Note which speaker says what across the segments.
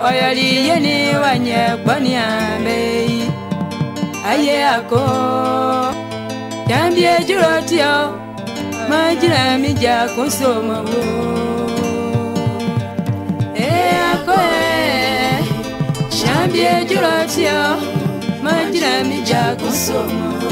Speaker 1: Oyali yeni wanye kwani ambe aye ako Jambie jurotio majira mija kusoma wo ako Jambie jurotio majira mija kusoma wo.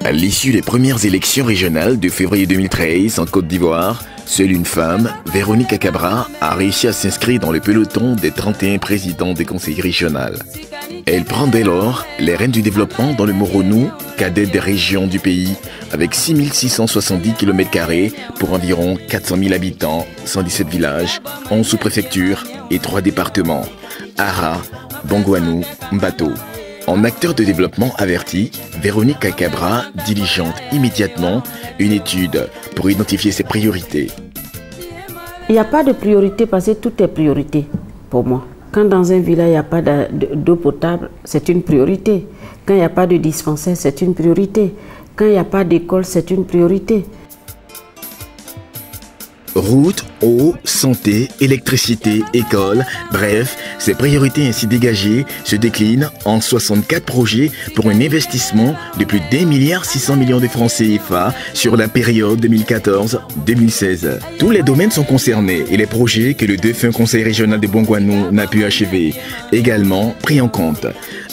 Speaker 2: À l'issue des premières élections régionales de février 2013 en Côte d'Ivoire, seule une femme, Véronique Akabra, a réussi à s'inscrire dans le peloton des 31 présidents des conseils régionaux. Elle prend dès lors les rênes du développement dans le Moronou, cadette des régions du pays, avec 6670 km² pour environ 400 000 habitants, 117 villages, 11 sous-préfectures et 3 départements, Ara, Bongouanou, Mbato. En acteur de développement averti, Véronique Akabra diligente immédiatement une étude pour identifier ses priorités.
Speaker 3: Il n'y a pas de priorité parce que tout est priorité pour moi. Quand dans un village il n'y a pas d'eau potable, c'est une priorité. Quand il n'y a pas de dispensaire, c'est une priorité. Quand il n'y a pas d'école, c'est une priorité.
Speaker 2: Route, eau, santé, électricité, école, bref, ces priorités ainsi dégagées se déclinent en 64 projets pour un investissement de plus d'1,6 milliard de francs CFA sur la période 2014-2016. Tous les domaines sont concernés et les projets que le défunt conseil régional de Bongouanou n'a pu achever, également pris en compte.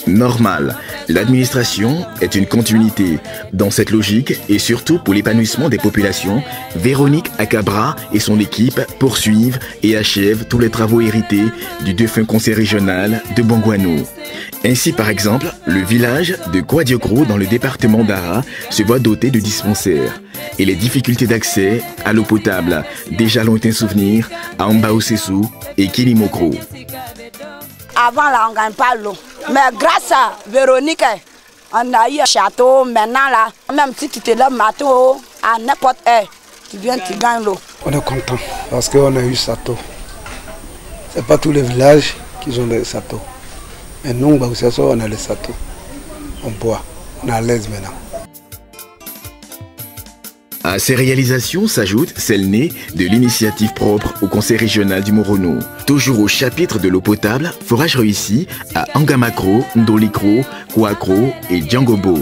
Speaker 2: Normal, l'administration est une continuité. Dans cette logique et surtout pour l'épanouissement des populations, Véronique Akabra et son équipe poursuivent et achèvent tous les travaux hérités du défunt conseil régional de Bongouanou. Ainsi, par exemple, le village de Kouadiokro dans le département d'Ara se voit doté de dispensaires. Et les difficultés d'accès à l'eau potable, déjà lointain souvenir à Mbaosessou et Kilimokro.
Speaker 4: Avant là, on ne gagne pas l'eau. Mais grâce à Véronique, on a eu un château. Maintenant là, même si tu te lèves matin à n'importe heure, tu viens, tu gagnes l'eau.
Speaker 5: On est content parce qu'on a eu château. Ce n'est pas tous les villages qui ont des châteaux. Mais nous, on a les châteaux. On boit. On est à l'aise maintenant.
Speaker 2: À ces réalisations s'ajoute celle née de l'initiative propre au conseil régional du Moronou. Toujours au chapitre de l'eau potable, forage réussi à Angamakro, Ndolikro, Kouakro et Djangobo.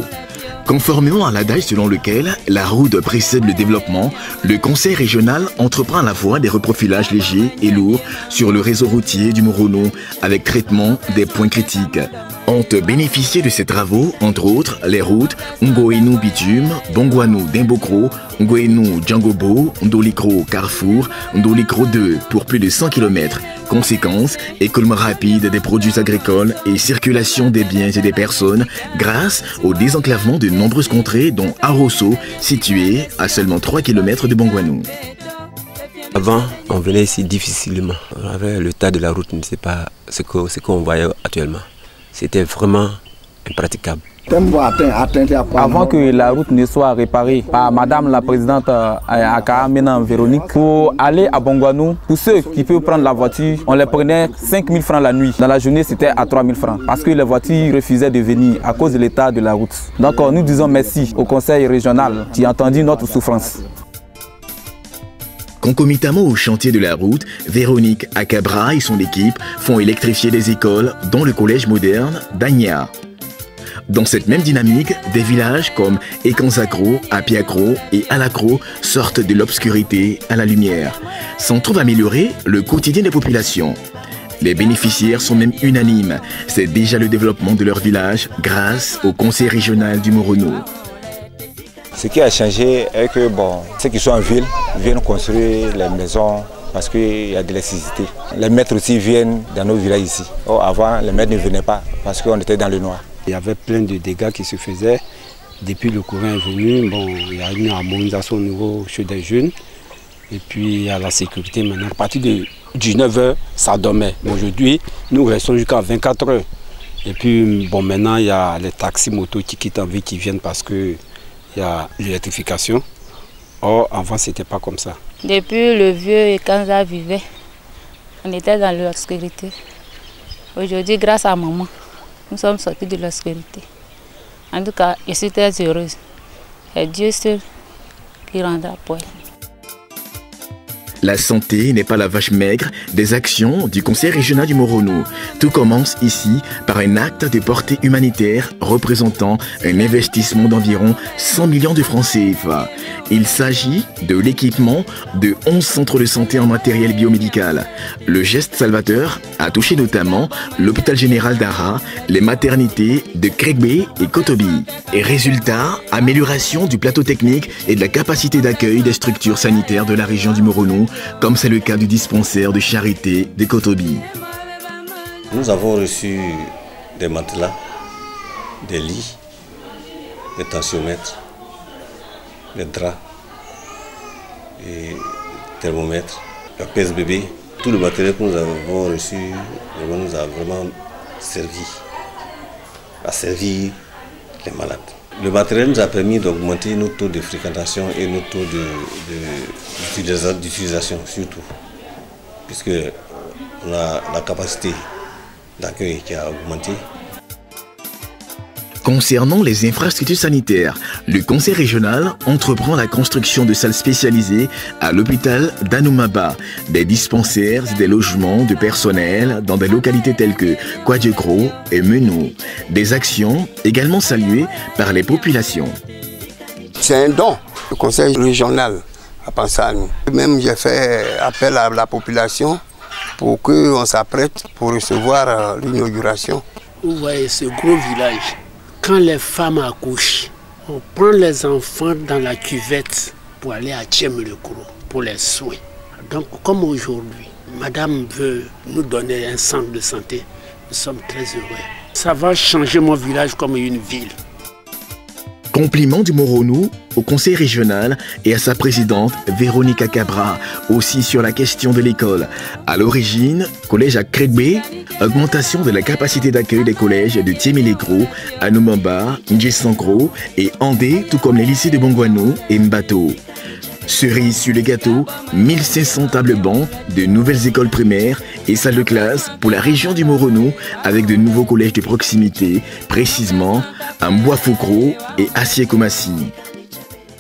Speaker 2: Conformément à l'adage selon lequel la route précède le développement, le conseil régional entreprend à la fois des reprofilages légers et lourds sur le réseau routier du Moronou avec traitement des points critiques. Ont bénéficié de ces travaux, entre autres, les routes Ngoénou Bitume, Bongouanou Dimbokro, Ngoénou Djangobo, Ndolikro Carrefour, Ndolikro 2 pour plus de 100 km. Conséquence, écoulement rapide des produits agricoles et circulation des biens et des personnes grâce au désenclavement de nombreuses contrées dont Arosso, situé à seulement 3 km de Bongouanou.
Speaker 6: Avant, on venait ici difficilement. Avec le tas de la route, ce n'est pas ce qu'on voyait actuellement. C'était vraiment impraticable.
Speaker 7: Avant que la route ne soit réparée par Madame la Présidente Akabra maintenant Véronique, pour aller à Bongouanou, pour ceux qui peuvent prendre la voiture, on les prenait 5 000 francs la nuit. Dans la journée, c'était à 3 000 francs parce que les voitures refusaient de venir à cause de l'état de la route. Donc nous disons merci au conseil régional qui a entendu notre souffrance.
Speaker 2: Concomitamment au chantier de la route, Véronique Akabra et son équipe font électrifier des écoles, dont le collège moderne d'Agna. Dans cette même dynamique, des villages comme Ekanzakro, Apiakro et Alakro sortent de l'obscurité à la lumière, sans trouver améliorer le quotidien des populations. Les bénéficiaires sont même unanimes, c'est déjà le développement de leur village grâce au conseil régional du Moronou.
Speaker 8: Ce qui a changé est que ceux qui sont en ville viennent construire les maisons parce qu'il y a de l'électricité. Les maîtres aussi viennent dans nos villages ici. Avant, les maîtres ne venaient pas parce qu'on était dans le noir.
Speaker 5: Il y avait plein de dégâts qui se faisaient. Depuis le courant est venu, il y a une harmonisation au niveau des jeunes. Et puis il y a la sécurité maintenant. À partir de 19 h, ça dormait. Aujourd'hui, nous restons jusqu'à 24 h. Et puis maintenant, il y a les taxis motos qui quittent en ville qui viennent parce que il y a l'électrification. Or, avant, ce n'était pas comme ça.
Speaker 9: Depuis le vieux Ekanza vivait, on était dans l'obscurité. Aujourd'hui, grâce à maman, nous sommes sortis de l'obscurité. En tout cas, je suis très heureuse. C'est Dieu seul qui rendra pour elle.
Speaker 2: La santé n'est pas la vache maigre des actions du Conseil régional du Moronou. Tout commence ici par un acte de portée humanitaire représentant un investissement d'environ 100 millions de francs CFA. Il s'agit de l'équipement de 11 centres de santé en matériel biomédical. Le geste salvateur a touché notamment l'hôpital général d'Ara, les maternités de Kregbé et Kotobi. Et résultat, amélioration du plateau technique et de la capacité d'accueil des structures sanitaires de la région du Moronou, comme c'est le cas du dispensaire de charité de Kotobi.
Speaker 10: Nous avons reçu des matelas, des lits, des tensiomètres, des draps, et thermomètres, la pèse-bébé. Tout le matériel que nous avons reçu nous a vraiment servi à servir les malades. Le matériel nous a permis d'augmenter nos taux de fréquentation et nos taux d'utilisation surtout, puisque on a la capacité d'accueil qui a augmenté.
Speaker 2: Concernant les infrastructures sanitaires, le conseil régional entreprend la construction de salles spécialisées à l'hôpital d'Anoumaba, des dispensaires et des logements de personnel dans des localités telles que Kwadjekro et Menou. Des actions également saluées par les populations.
Speaker 11: C'est un don. Le conseil régional a pensé à nous. Même j'ai fait appel à la population pour qu'on s'apprête pour recevoir l'inauguration.
Speaker 12: Vous voyez ce gros village. Quand les femmes accouchent, on prend les enfants dans la cuvette pour aller à Tchemlekro pour les soins. Donc, comme aujourd'hui, madame veut nous donner un centre de santé, nous sommes très heureux. Ça va changer mon village comme une ville.
Speaker 2: Compliment du Moronou au conseil régional et à sa présidente Véronica Cabra, aussi sur la question de l'école. À l'origine, collège à Kregbé, augmentation de la capacité d'accueil des collèges de Tiemelekro, Anoumamba, Ndjesankro et Andé, tout comme les lycées de Bongouanou et Mbato. Cerise sur le gâteau, 1500 tables bancs, de nouvelles écoles primaires et salles de classe pour la région du Moronou avec de nouveaux collèges de proximité, précisément à Mboafokro et Assiekomassi.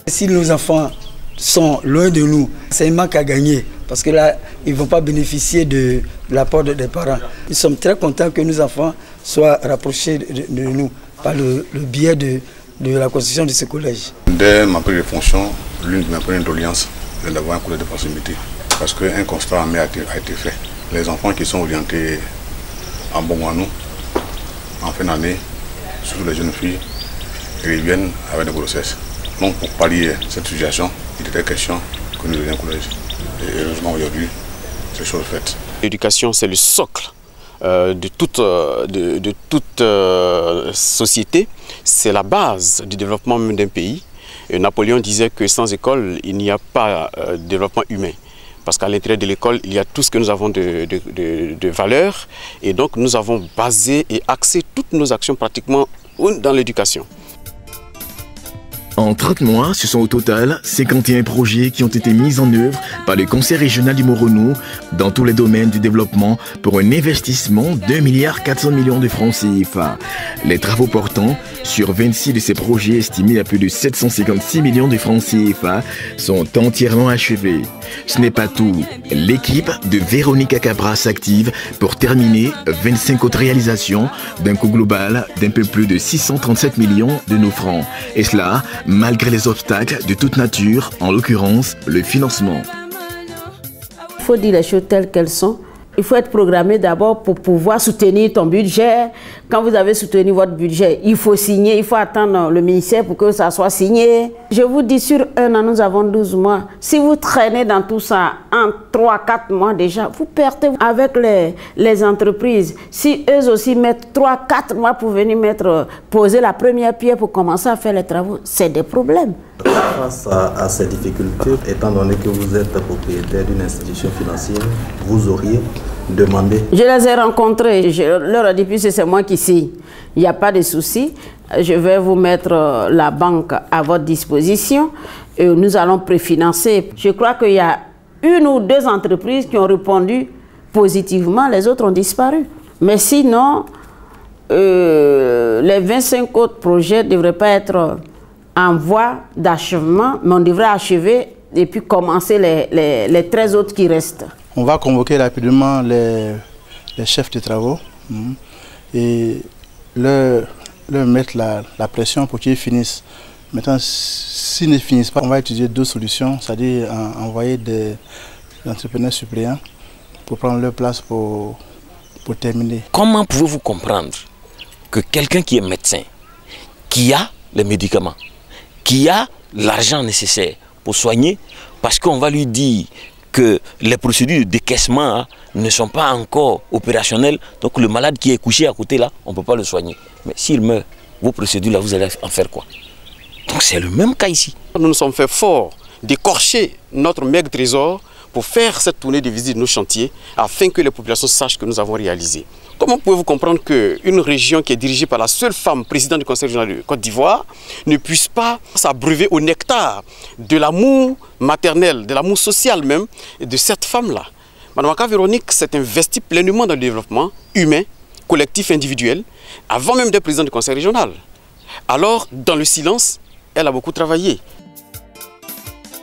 Speaker 13: Si nos enfants sont loin de nous, c'est un manque à gagner parce que là, ils ne vont pas bénéficier de l'apport des parents. Nous sommes très contents que nos enfants soient rapprochés de nous par le biais de la construction de ce collège.
Speaker 14: Dès ma prise de fonction, l'une de mes premières doléances, c'est d'avoir un collège de proximité. Parce qu'un constat a été fait. Les enfants qui sont orientés en Bongouanou, en fin d'année, surtout les jeunes filles, reviennent avec des grossesses. Donc pour pallier cette situation, il était question que nous ayons un collège. Et heureusement aujourd'hui, c'est chose faite.
Speaker 15: L'éducation, c'est le socle de toute société. C'est la base du développement même d'un pays. Et Napoléon disait que sans école, il n'y a pas de développement humain. Parce qu'à l'intérieur de l'école, il y a tout ce que nous avons de valeur. Et donc nous avons basé et axé toutes nos actions pratiquement dans l'éducation.
Speaker 2: En 30 mois, ce sont au total 51 projets qui ont été mis en œuvre par le Conseil régional du Moronou dans tous les domaines du développement pour un investissement d'1,4 milliard de francs CFA. Les travaux portant sur 26 de ces projets estimés à plus de 756 millions de francs CFA sont entièrement achevés. Ce n'est pas tout. L'équipe de Véronica Cabra s'active pour terminer 25 autres réalisations d'un coût global d'un peu plus de 637 millions de nos francs. Et cela, malgré les obstacles de toute nature, en l'occurrence le financement.
Speaker 3: Il faut dire les choses telles qu'elles sont. Il faut être programmé d'abord pour pouvoir soutenir ton budget. Quand vous avez soutenu votre budget, il faut signer, il faut attendre le ministère pour que ça soit signé. Je vous dis, sur un an, nous avons 12 mois. Si vous traînez dans tout ça en 3-4 mois déjà, vous perdez avec les entreprises. Si eux aussi mettent 3-4 mois pour venir poser la première pierre pour commencer à faire les travaux, c'est des problèmes.
Speaker 16: Face à ces difficultés, étant donné que vous êtes propriétaire d'une institution financière, vous auriez demandé...
Speaker 3: Je les ai rencontrés, je leur ai dit, puisque c'est moi qui signe, il n'y a pas de souci, je vais vous mettre la banque à votre disposition et nous allons préfinancer. Je crois qu'il y a 1 ou 2 entreprises qui ont répondu positivement, les autres ont disparu. Mais sinon, les 25 autres projets ne devraient pas être en voie d'achèvement, mais on devrait achever et puis commencer les 13 autres qui restent.
Speaker 17: On va convoquer rapidement les chefs de travaux et leur mettre la pression pour qu'ils finissent. Maintenant, s'ils ne finissent pas, on va utiliser deux solutions, c'est-à-dire envoyer des entrepreneurs suppléants pour prendre leur place pour terminer.
Speaker 18: Comment pouvez-vous comprendre que quelqu'un qui est médecin, qui a les médicaments, qui a l'argent nécessaire pour soigner, parce qu'on va lui dire que les procédures de décaissement ne sont pas encore opérationnelles, donc le malade qui est couché à côté là, on ne peut pas le soigner. Mais s'il meurt, vos procédures là, vous allez en faire quoi? Donc c'est le même cas ici.
Speaker 15: Nous nous sommes fait fort d'écorcher notre maigre trésor pour faire cette tournée de visite de nos chantiers afin que les populations sachent que nous avons réalisé. Comment pouvez-vous comprendre qu'une région qui est dirigée par la seule femme présidente du Conseil régional de Côte d'Ivoire ne puisse pas s'abreuver au nectar de l'amour maternel, de l'amour social même de cette femme-là? Madame Aka Véronique s'est investie pleinement dans le développement humain, collectif, individuel, avant même d'être présidente du Conseil régional. Alors, dans le silence, elle a beaucoup travaillé.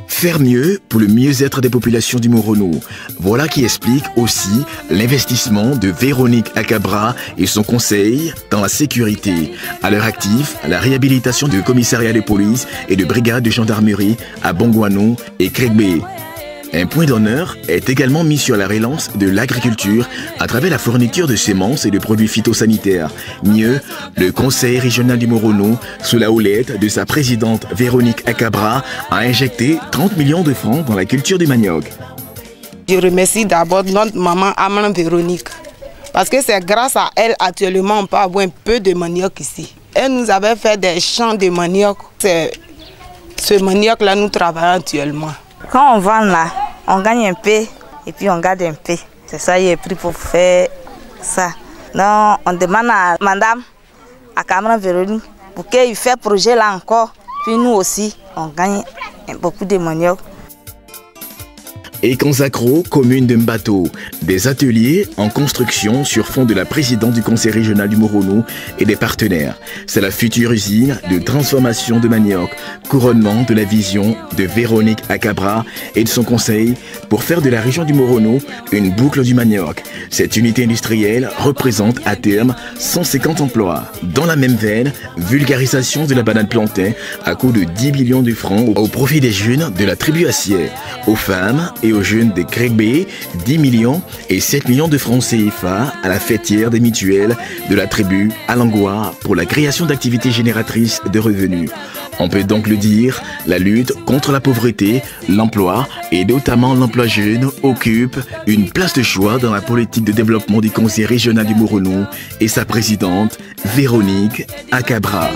Speaker 2: Faire mieux pour le mieux-être des populations du Morono. Voilà qui explique aussi l'investissement de Véronique Akabra et son conseil dans la sécurité. À leur actif, la réhabilitation de commissariats de police et de brigades de gendarmerie à Bongouanou et Kregbé. Un point d'honneur est également mis sur la relance de l'agriculture à travers la fourniture de semences et de produits phytosanitaires. Mieux, le Conseil régional du Morono, sous la houlette de sa présidente Véronique Akabra, a injecté 30 millions de francs dans la culture du manioc.
Speaker 19: Je remercie d'abord notre maman Amran Véronique, parce que c'est grâce à elle actuellement on peut avoir un peu de manioc ici. Elle nous avait fait des champs de manioc. C'est ce manioc-là nous travaillons actuellement.
Speaker 20: Quand on vend là, on gagne un peu et puis on garde un peu. C'est ça qui est pris pour faire ça. Donc on demande à madame, à Cameron Véronique, pour qu'il fasse projet là encore. Puis nous aussi, on gagne beaucoup de manioc.
Speaker 2: Et Kanzakro, commune de Mbato, des ateliers en construction sur fond de la présidente du conseil régional du Morono et des partenaires. C'est la future usine de transformation de manioc, couronnement de la vision de Véronique Akabra et de son conseil pour faire de la région du Morono une boucle du manioc. Cette unité industrielle représente à terme 150 emplois. Dans la même veine, vulgarisation de la banane plantain à coût de 10 millions de francs au profit des jeunes de la tribu Assier, aux femmes et aux jeunes de Kregbé, 10 millions et 7 millions de francs CFA à la fêtière des mutuelles de la tribu Alangoa pour la création d'activités génératrices de revenus. On peut donc le dire, la lutte contre la pauvreté, l'emploi et notamment l'emploi jeune occupe une place de choix dans la politique de développement du conseil régional du Morono et sa présidente Véronique Akabra.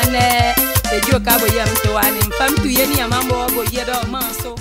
Speaker 1: Ane, ejo kabo ya mto wani, mfam tu yeni ya mambo wabo yedo manso.